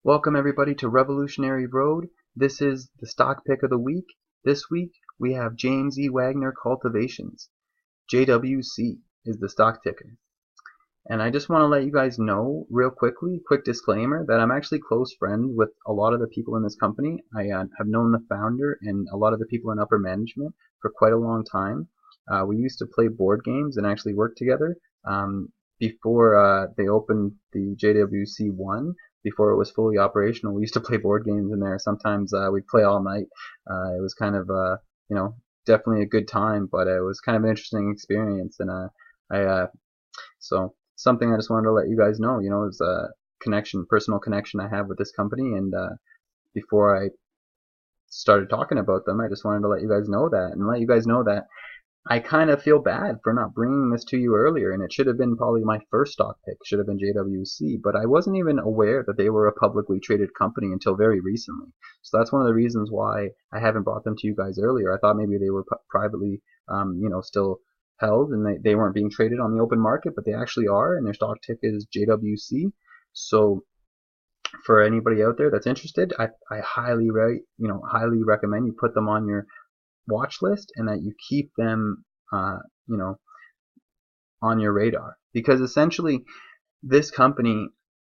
Welcome everybody to Revolutionary Road. This is the stock pick of the week. This week we have James E. Wagner Cultivations. JWC is the stock ticker. And I just want to let you guys know real quickly, quick disclaimer, that I'm actually close friends with a lot of the people in this company. I have known the founder and a lot of the people in upper management for quite a long time. We used to play board games and actually work together before they opened the JWC 1. Before it was fully operational, we used to play board games in there. Sometimes we'd play all night. It was kind of, definitely a good time, but it was kind of an interesting experience. And so something I just wanted to let you guys know, is a connection, personal connection I have with this company. And before I started talking about them, I just wanted to let you guys know that, and let you guys know that I kind of feel bad for not bringing this to you earlier, and it should have been probably my first stock pick, should have been JWC, but I wasn't even aware that they were a publicly traded company until very recently. So that's one of the reasons why I haven't brought them to you guys earlier. I thought maybe they were privately, still held, and they weren't being traded on the open market, but they actually are, and their stock tick is JWC. So for anybody out there that's interested, I highly recommend you put them on your watch list, and that you keep them on your radar, because essentially this company,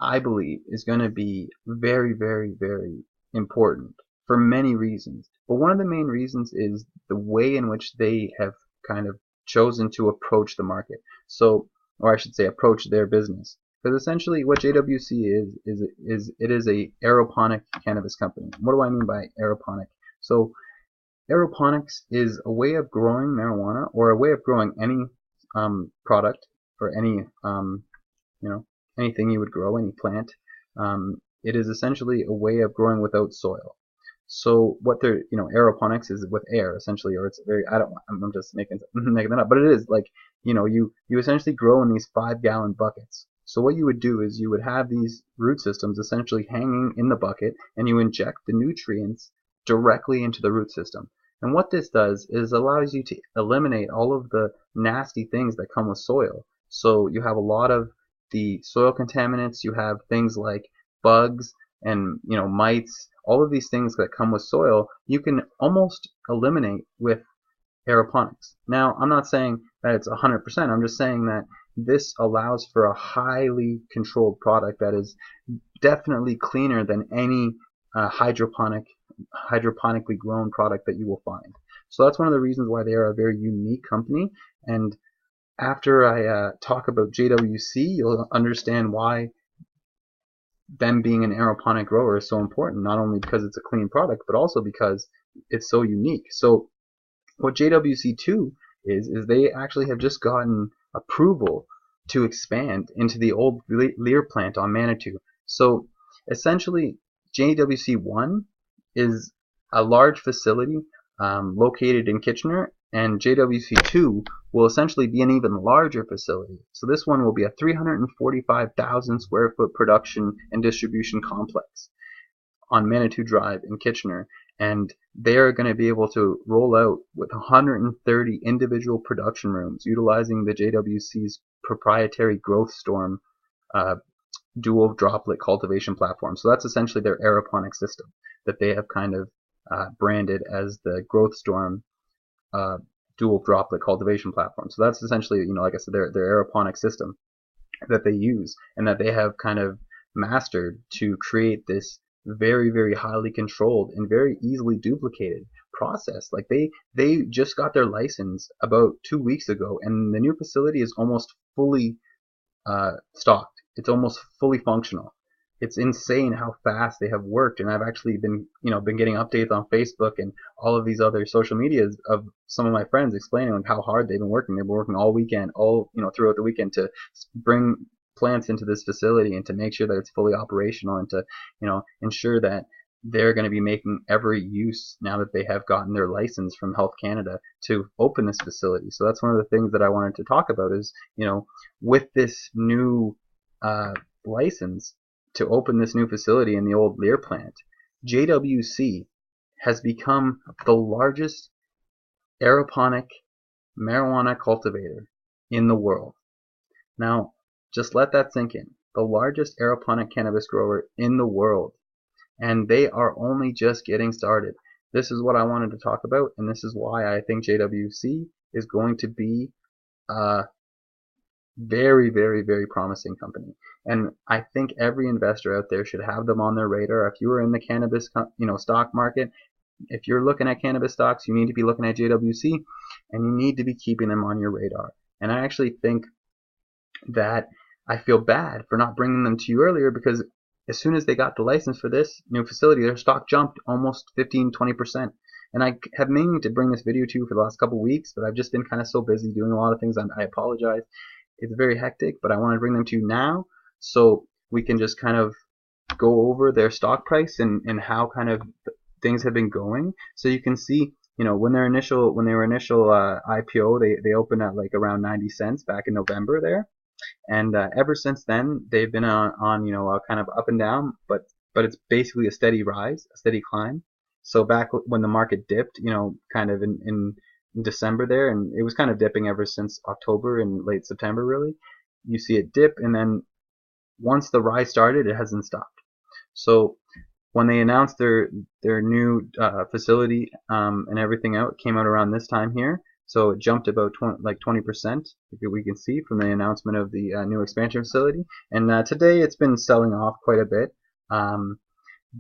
I believe, is going to be very, very, very important for many reasons. But one of the main reasons is the way in which they have kind of chosen to approach the market. So, or I should say, approach their business. Because essentially what JWC is it is a aeroponic cannabis company. What do I mean by aeroponic? So aeroponics is a way of growing marijuana, or a way of growing any product, or any anything you would grow, any plant. It is essentially a way of growing without soil. So what they're, aeroponics is with air essentially, or it's very, I'm just making that up, but it is like, you essentially grow in these 5-gallon buckets. So what you would do is you would have these root systems essentially hanging in the bucket, and you inject the nutrients directly into the root system. And what this does is allows you to eliminate all of the nasty things that come with soil. So you have a lot of the soil contaminants, you have things like bugs and mites, all of these things that come with soil, you can almost eliminate with aeroponics. Now, I'm not saying that it's 100%, I'm just saying that this allows for a highly controlled product that is definitely cleaner than any hydroponically grown product that you will find. So that's one of the reasons why they are a very unique company. And after I talk about JWC, you'll understand why them being an aeroponic grower is so important, not only because it's a clean product, but also because it's so unique. So what JWC2 is they actually have just gotten approval to expand into the old Lear plant on Manitou. So essentially, JWC1 is a large facility located in Kitchener, and JWC2 will essentially be an even larger facility. So this one will be a 345,000 square foot production and distribution complex on Manitou Drive in Kitchener, and they are going to be able to roll out with 130 individual production rooms utilizing the JWC's proprietary Growth Storm dual droplet cultivation platform. So that's essentially their aeroponic system that they have kind of branded as the Growth Storm dual droplet cultivation platform. So that's essentially, like I said, their aeroponic system that they use, and that they have kind of mastered to create this very, very highly controlled and very easily duplicated process. Like they just got their license about 2 weeks ago, and the new facility is almost fully stocked. It's almost fully functional. It's insane how fast they have worked, and I've actually been getting updates on Facebook and all of these other social medias of some of my friends explaining like how hard they've been working. They've been working all weekend, throughout the weekend, to bring plants into this facility and to make sure that it's fully operational, and to ensure that they're going to be making every use now that they have gotten their license from Health Canada to open this facility. So that's one of the things that I wanted to talk about is, with this new license to open this new facility in the old Lear plant, JWC has become the largest aeroponic marijuana cultivator in the world. Now, just let that sink in. the largest aeroponic cannabis grower in the world, and they are only just getting started. This is what I wanted to talk about, and this is why I think JWC is going to be a very, very, very promising company. And I think every investor out there should have them on their radar. If you are in the cannabis, stock market, if you're looking at cannabis stocks, you need to be looking at JWC, and you need to be keeping them on your radar. And I actually think that I feel bad for not bringing them to you earlier, because as soon as they got the license for this new facility, their stock jumped almost 15-20%. And I have meaning to bring this video to you for the last couple weeks, but I've just been kind of so busy doing a lot of things. I apologize. It's very hectic, but I want to bring them to you now so we can just kind of go over their stock price and how kind of things have been going. So you can see, when they were initial IPO, they opened at like around 90 cents back in November there. And ever since then, they've been on kind of up and down, but it's basically a steady rise, a steady climb. So back when the market dipped, kind of in December there, and it was kind of dipping ever since October and late September really. You see it dip, and then once the rise started, it hasn't stopped. So when they announced their new facility and everything out, it came out around this time here. So it jumped about 20%, we can see from the announcement of the new expansion facility. And today it's been selling off quite a bit.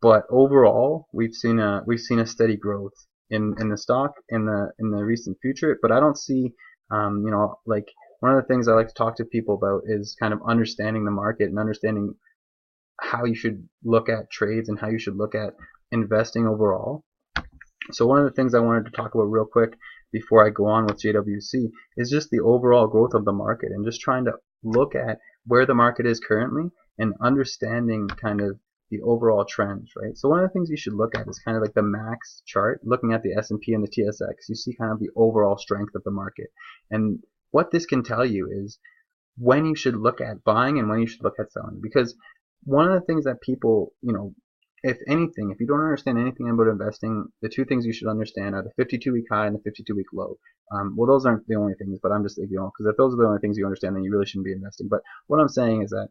But overall, we've seen a steady growth in the stock in the recent future. But I don't see, like one of the things I like to talk to people about is kind of understanding the market and understanding how you should look at trades and how you should look at investing overall. So one of the things I wanted to talk about real quick before I go on with JWC is just the overall growth of the market, and just trying to look at where the market is currently and understanding kind of the overall trends, right? So one of the things you should look at is kind of like the max chart, looking at the S&P and the TSX. You see kind of the overall strength of the market. And what this can tell you is when you should look at buying and when you should look at selling. Because one of the things that people, if anything, if you don't understand anything about investing, the two things you should understand are the 52-week high and the 52-week low. Well, those aren't the only things, but I'm just, because if those are the only things you understand, then you really shouldn't be investing. But what I'm saying is that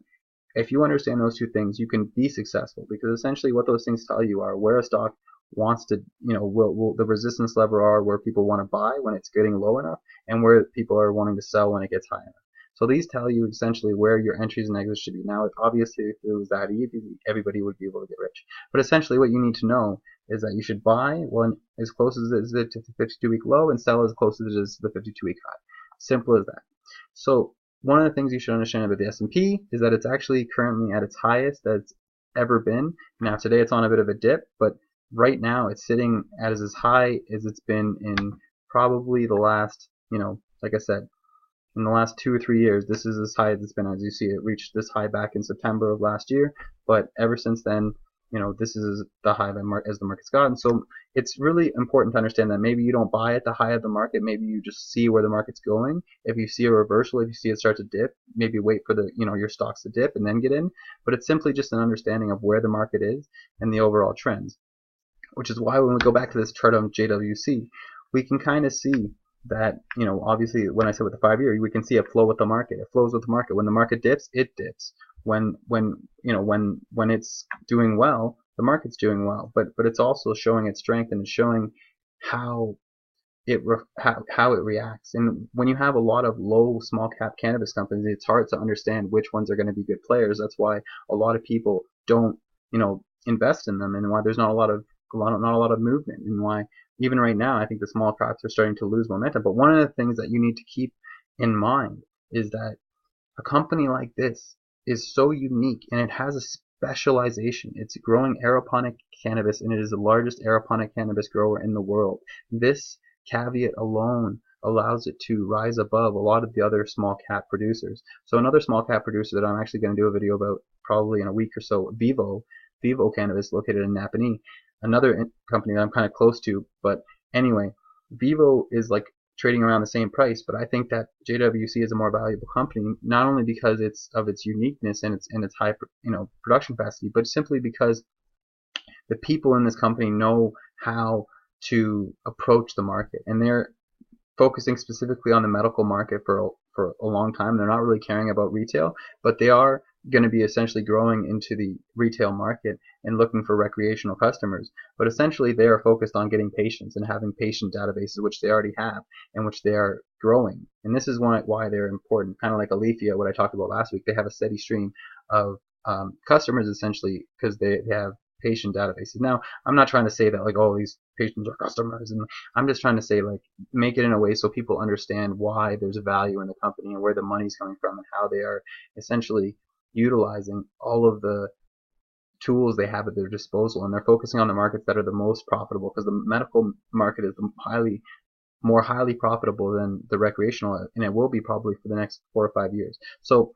if you understand those two things, you can be successful, because essentially what those things tell you are where a stock wants to, will the resistance level are, where people want to buy when it's getting low enough, and where people are wanting to sell when it gets high enough. So these tell you essentially where your entries and exits should be. Now, obviously, if it was that easy, everybody would be able to get rich. But essentially what you need to know is that you should buy when as close as it is to the 52-week low and sell as close as it is to the 52-week high. Simple as that. So one of the things you should understand about the S&P is that it's actually currently at its highest that it's ever been. Now, today it's on a bit of a dip, but right now it's sitting at as high as it's been in probably the last, like I said, in the last 2 or 3 years. This is as high as it's been. As you see, it reached this high back in September of last year, but ever since then, this is the high as the market's gotten. So it's really important to understand that maybe you don't buy at the high of the market. Maybe you just see where the market's going. If you see a reversal, if you see it start to dip, maybe wait for the your stocks to dip and then get in. But it's simply just an understanding of where the market is and the overall trends, which is why when we go back to this chart on JWC, we can kind of see that, obviously when I said with the 5-year, we can see a flow with the market. It flows with the market. When the market dips, it dips. When it's doing well, the market's doing well. But it's also showing its strength, and it's showing how it reacts. And when you have a lot of low small cap cannabis companies, it's hard to understand which ones are going to be good players. That's why a lot of people don't invest in them, and why there's not a lot of movement, and why even right now I think the small caps are starting to lose momentum. But one of the things that you need to keep in mind is that a company like this is so unique, and it has a specialization. It's growing aeroponic cannabis, and it is the largest aeroponic cannabis grower in the world. This caveat alone allows it to rise above a lot of the other small cap producers. So another small cap producer that I'm actually going to do a video about probably in a week or so, Vivo Cannabis, located in Napanee, another company that I'm kind of close to. But anyway, Vivo is like trading around the same price, but I think that JWC is a more valuable company, not only because of its uniqueness and its high production capacity, but simply because the people in this company know how to approach the market, and they're focusing specifically on the medical market for a long time. They're not really caring about retail, but they are going to be essentially growing into the retail market and looking for recreational customers. But essentially they are focused on getting patients and having patient databases, which they already have and which they are growing. And this is why they're important. Kind of like Alethea, what I talked about last week. They have a steady stream of customers essentially because they have patient databases. Now, I'm not trying to say that like all these patients are customers, and I'm just trying to say like make it in a way so people understand why there's a value in the company and where the money's coming from and how they are essentially utilizing all of the tools they have at their disposal, and they're focusing on the markets that are the most profitable because the medical market is more highly profitable than the recreational, and it will be probably for the next 4 or 5 years. So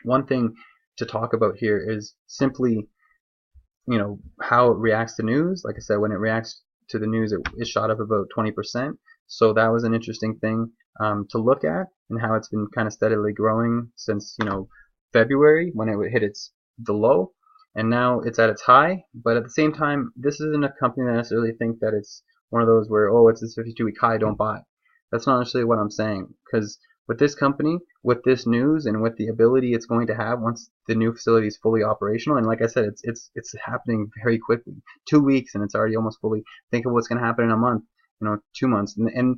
one thing to talk about here is simply how it reacts to news. Like I said, when it reacts to the news, it shot up about 20%. So that was an interesting thing to look at, and how it's been kind of steadily growing since February when it hit the low, and now it's at its high. But at the same time, this isn't a company that I necessarily think that it's one of those where, oh, it's this 52-week high, don't buy. That's not necessarily what I'm saying, because with this company, with this news, and with the ability it's going to have once the new facility is fully operational, and like I said, it's happening very quickly. 2 weeks and it's already almost fully. Think of what's going to happen in a month, 2 months, and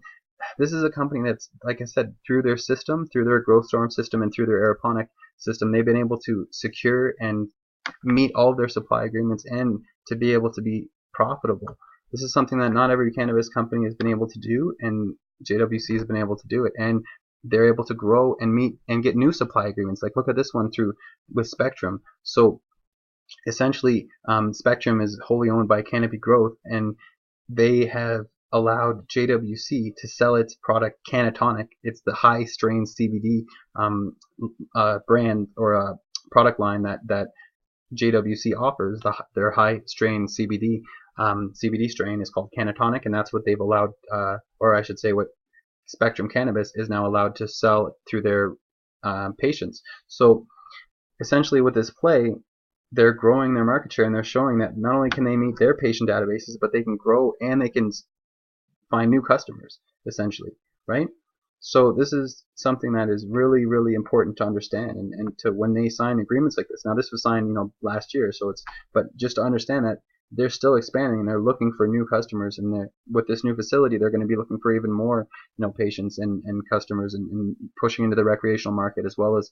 this is a company that's, like I said, through their system, through their growth storm system, and through their aeroponic system, they've been able to secure and meet all of their supply agreements and to be able to be profitable. This is something that not every cannabis company has been able to do, and JWC has been able to do it, and they're able to grow and meet and get new supply agreements. Like look at this one with Spectrum. So essentially, Spectrum is wholly owned by Canopy Growth, and they have allowed JWC to sell its product Cannatonic. It's the high strain CBD brand or product line that JWC offers. Their high strain CBD strain is called Cannatonic, and that's what they've allowed, or I should say, what Spectrum Cannabis is now allowed to sell through their patients. So essentially, with this play, they're growing their market share, and they're showing that not only can they meet their patient databases, but they can grow and they can find new customers, essentially, right? So this is something that is really, really important to understand, and to when they sign agreements like this. Now, this was signed, last year, but just to understand that they're still expanding and they're looking for new customers, and with this new facility, they're going to be looking for even more, patients and customers, and pushing into the recreational market, as well as,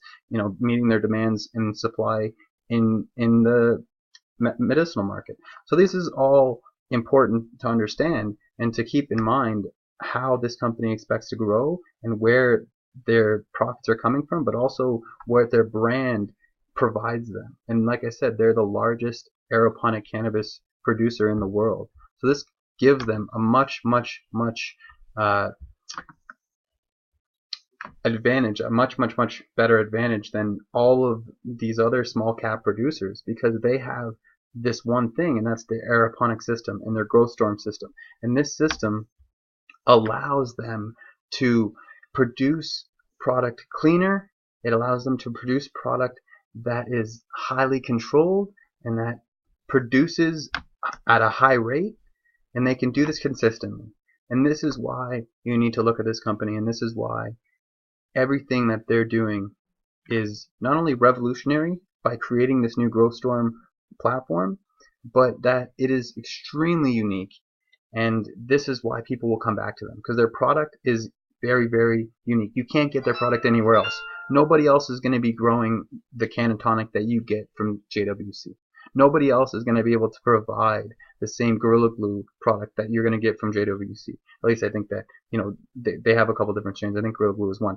meeting their demands and supply in the medicinal market. So this is all important to understand and to keep in mind how this company expects to grow and where their profits are coming from, but also what their brand provides them. And like I said, they're the largest aeroponic cannabis producer in the world. So this gives them a much advantage, a much better advantage than all of these other small cap producers, because they have this one thing, and that's the aeroponic system and their growth storm system. And this system allows them to produce product cleaner. It allows them to produce product that is highly controlled and that produces at a high rate, and they can do this consistently. And this is why you need to look at this company, and this is why everything that they're doing is not only revolutionary by creating this new growth storm platform, but that it is extremely unique. And this is why people will come back to them, because their product is very, very unique. You can't get their product anywhere else. Nobody else is going to be growing the Cannatonic that you get from JWC. Nobody else is going to be able to provide the same Gorilla Glue product that you're going to get from JWC. At least I think that, they have a couple different strains. I think Gorilla Glue is one.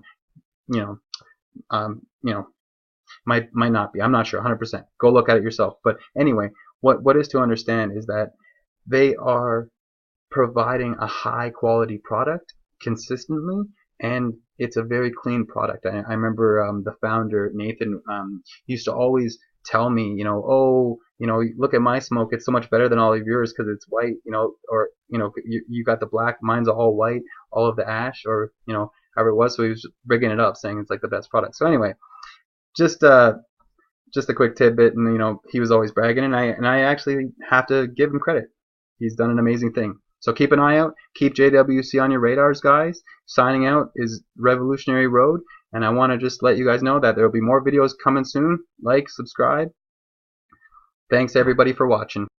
Might not be. I'm not sure 100%. Go look at it yourself. But anyway, what is to understand is that they are providing a high quality product consistently, and it's a very clean product. I remember the founder, Nathan, used to always tell me, look at my smoke, it's so much better than all of yours because it's white, or you got the black, mine's all white, all of the ash, or however it was. So he was rigging it up, saying it's like the best product. So anyway, just a quick tidbit, and he was always bragging, and I actually have to give him credit. He's done an amazing thing. So keep an eye out. Keep JWC on your radars, guys. Signing out is Revolutionary Road, And I want to just let you guys know that there will be more videos coming soon. Like, subscribe. Thanks everybody for watching.